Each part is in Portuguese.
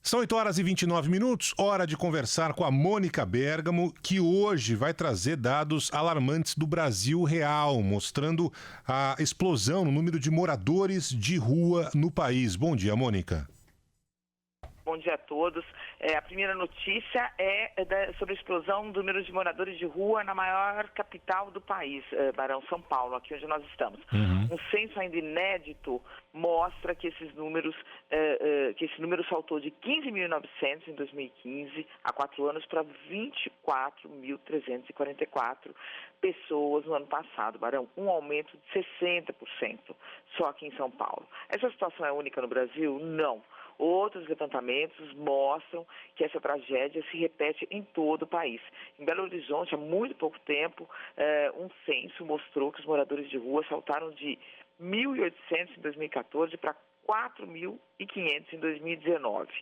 São 8h29, hora de conversar com a Mônica Bergamo, que hoje vai trazer dados alarmantes do Brasil real, mostrando a explosão no número de moradores de rua no país. Bom dia, Mônica. Bom dia a todos. A primeira notícia é sobre a explosão do número de moradores de rua na maior capital do país, Barão, São Paulo, aqui onde nós estamos. Um censo ainda inédito mostra que esse número saltou de 15.900 em 2015, há 4 anos, para 24.344 pessoas no ano passado, Barão. Um aumento de 60% só aqui em São Paulo. Essa situação é única no Brasil? Não. Outros levantamentos mostram que essa tragédia se repete em todo o país. Em Belo Horizonte, há muito pouco tempo, um censo mostrou que os moradores de rua saltaram de 1.800 em 2014 para 4.500 em 2019.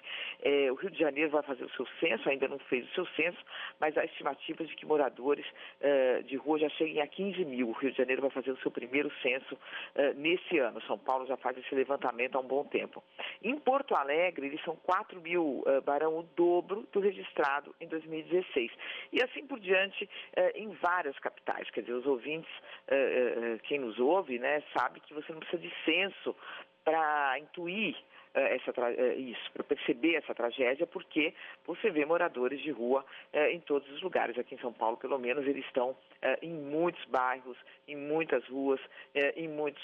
O Rio de Janeiro vai fazer o seu censo, ainda não fez o seu censo, mas há estimativas de que moradores de rua já cheguem a 15 mil. O Rio de Janeiro vai fazer o seu primeiro censo nesse ano. São Paulo já faz esse levantamento há um bom tempo. Em Porto Alegre, eles são 4 mil, Barão, o dobro do registrado em 2016. E assim por diante, em várias capitais. Quer dizer, os ouvintes, quem nos ouve, né, sabe que você não precisa de censo para intuir isso, para perceber essa tragédia, porque você vê moradores de rua em todos os lugares. Aqui em São Paulo, pelo menos, eles estão em muitos bairros, em muitas ruas, em muitos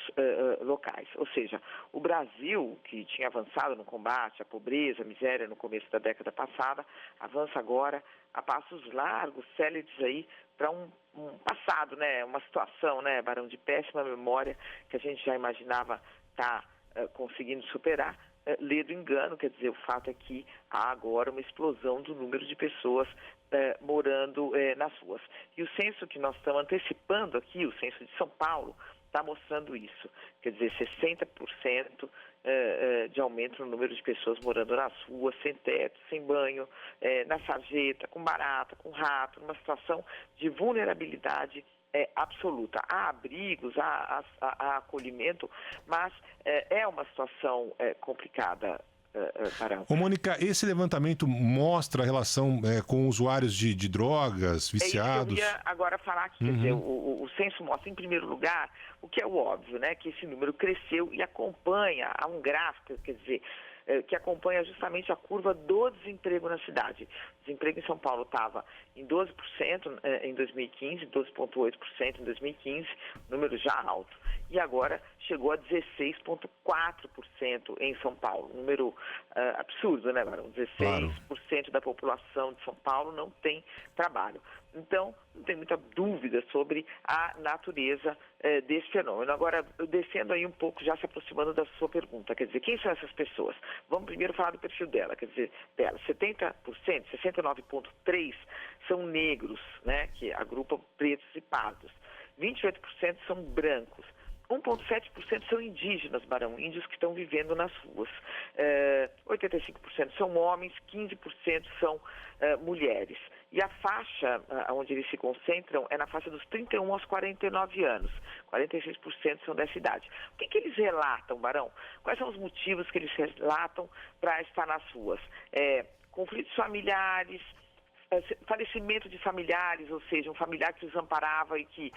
locais. Ou seja, o Brasil, que tinha avançado no combate à pobreza, à miséria no começo da década passada, avança agora a passos largos, céleres aí, para um passado, né, uma situação, né, Barão, de péssima memória, que a gente já imaginava estar conseguindo superar, lê do engano. Quer dizer, o fato é que há agora uma explosão do número de pessoas morando nas ruas. E o censo que nós estamos antecipando aqui, o censo de São Paulo, está mostrando isso. Quer dizer, 60% de aumento no número de pessoas morando nas ruas, sem teto, sem banho, na sarjeta, com barata, com rato, numa situação de vulnerabilidade absoluta. Há abrigos, há acolhimento, mas é uma situação complicada. Ô, Mônica, esse levantamento mostra a relação com usuários de drogas, viciados? É isso que eu ia agora falar aqui. Quer dizer, o censo mostra, em primeiro lugar, o que é o óbvio, né? Que esse número cresceu e acompanha, há um gráfico, quer dizer, que acompanha justamente a curva do desemprego na cidade. O desemprego em São Paulo estava em 12% em 2015, 12,8% em 2015, número já alto. E agora chegou a 16,4% em São Paulo. Número absurdo, né, Barão? 16% da população de São Paulo não tem trabalho. Então, não tem muita dúvida sobre a natureza desse fenômeno. Agora, descendo aí um pouco, já se aproximando da sua pergunta, quer dizer, quem são essas pessoas? Vamos primeiro falar do perfil dela, quer dizer, 70%, 69,3% são negros, né, que agrupam pretos e pardos. 28% são brancos. 1,7% são indígenas, Barão, índios que estão vivendo nas ruas. 85% são homens, 15% são mulheres. E a faixa onde eles se concentram é na faixa dos 31 aos 49 anos. 46% são dessa idade. O que eles relatam, Barão? Quais são os motivos que eles relatam para estar nas ruas? Conflitos familiares, falecimento de familiares, ou seja, um familiar que os amparava e que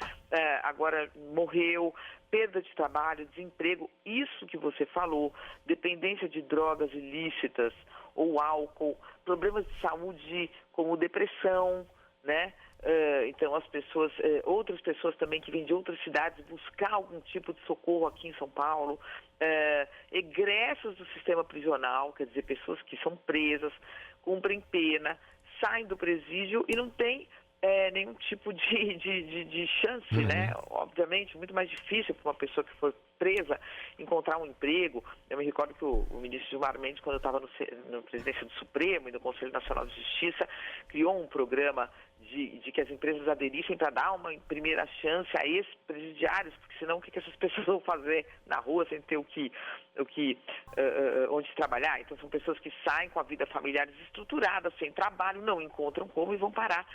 agora morreu, perda de trabalho, desemprego, isso que você falou, dependência de drogas ilícitas ou álcool, problemas de saúde como depressão, né? Então as pessoas, outras pessoas também que vêm de outras cidades buscar algum tipo de socorro aqui em São Paulo, egressos do sistema prisional, quer dizer, pessoas que são presas, cumprem pena, saem do presídio e não tem nenhum tipo de chance, né? Obviamente, muito mais difícil para uma pessoa que for presa encontrar um emprego. Eu me recordo que o ministro Gilmar Mendes, quando eu estava no presidência do Supremo e no Conselho Nacional de Justiça, criou um programa de que as empresas aderissem para dar uma primeira chance a ex-presidiários, porque senão o que essas pessoas vão fazer na rua sem ter onde trabalhar? Então são pessoas que saem com a vida familiar desestruturada, sem trabalho, não encontram como e vão parar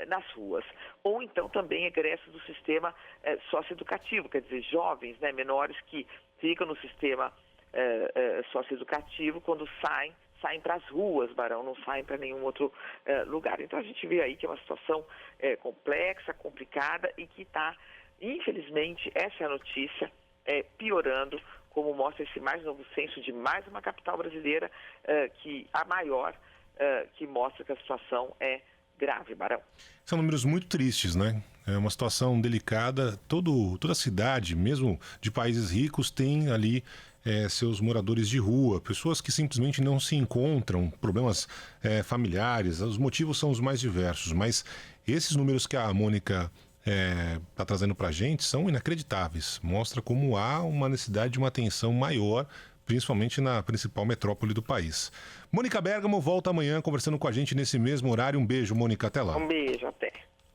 nas ruas. Ou então também egressos do sistema socioeducativo, quer dizer, jovens, né, menores que ficam no sistema socioeducativo, quando saem saem para as ruas, Barão, não saem para nenhum outro lugar. Então a gente vê aí que é uma situação complexa, complicada e que está, infelizmente, essa é a notícia, piorando, como mostra esse mais novo censo de mais uma capital brasileira, que a maior, que mostra que a situação é grave, Barão. São números muito tristes, né? É uma situação delicada. Toda cidade, mesmo de países ricos, tem ali seus moradores de rua, pessoas que simplesmente não se encontram, problemas familiares. Os motivos são os mais diversos, mas esses números que a Mônica está trazendo para a gente são inacreditáveis. Mostra como há uma necessidade de uma atenção maior, principalmente na principal metrópole do país. Mônica Bergamo volta amanhã conversando com a gente nesse mesmo horário. Um beijo, Mônica. Até lá. Um beijo, até.